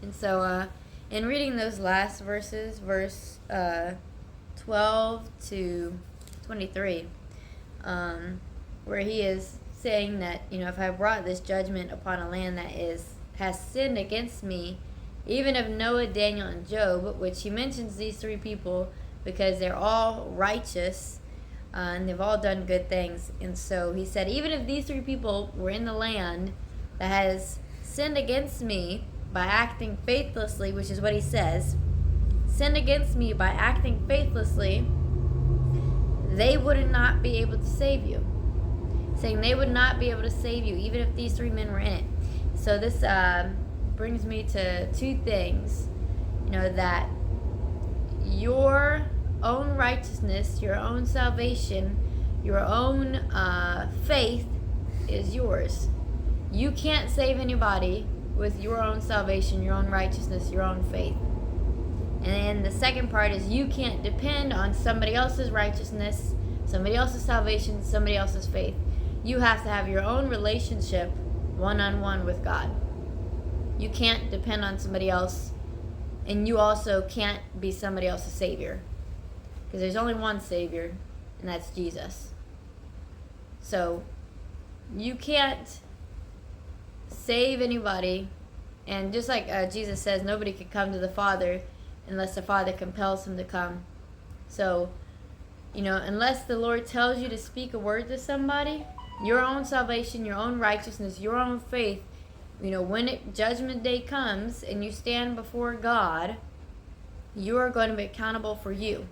And so, in reading those last verses, verse 12 to 23, where he is saying that, if I brought this judgment upon a land that has sinned against me, even of Noah, Daniel, and Job, which he mentions these three people because they're all righteous, and they've all done good things. And so he said, even if these three people were in the land that has sinned against me by acting faithlessly, which is what he says, sinned against me by acting faithlessly, they would not be able to save you. Saying they would not be able to save you, even if these three men were in it. So this brings me to two things. That your own righteousness, your own salvation, your own faith is yours. You can't save anybody with your own salvation, your own righteousness, your own faith. And then the second part is you can't depend on somebody else's righteousness, somebody else's salvation, somebody else's faith. You have to have your own relationship one-on-one with God. You can't depend on somebody else, and you also can't be somebody else's savior. Because there's only one savior, and that's Jesus. So you can't save anybody, and just like Jesus says, nobody can come to the Father unless the Father compels him to come. So, unless the Lord tells you to speak a word to somebody, your own salvation, your own righteousness, your own faith, when judgment day comes and you stand before God, you are going to be accountable for you.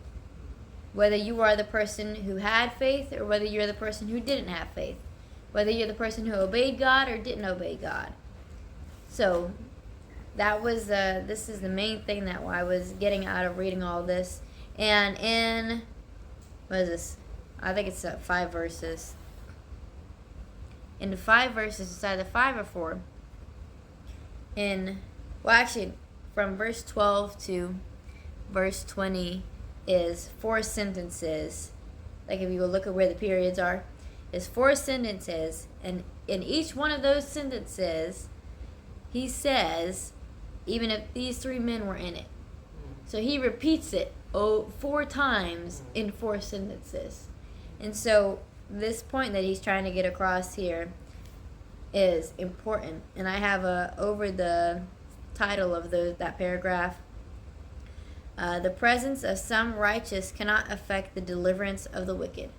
Whether you are the person who had faith or whether you're the person who didn't have faith. Whether you're the person who obeyed God or didn't obey God. So, that was this is the main thing that I was getting out of reading all this. And in, what is this? I think it's 5 verses. In the 5 verses, it's either 5 or 4. From verse 12 to verse 20 is 4 sentences. Like if you look at where the periods are, is 4 sentences, and in each one of those sentences, he says, even if these 3 men were in it. So he repeats it 4 times in 4 sentences. And so this point that he's trying to get across here is important. And I have over the title of that paragraph, the presence of some righteous cannot affect the deliverance of the wicked.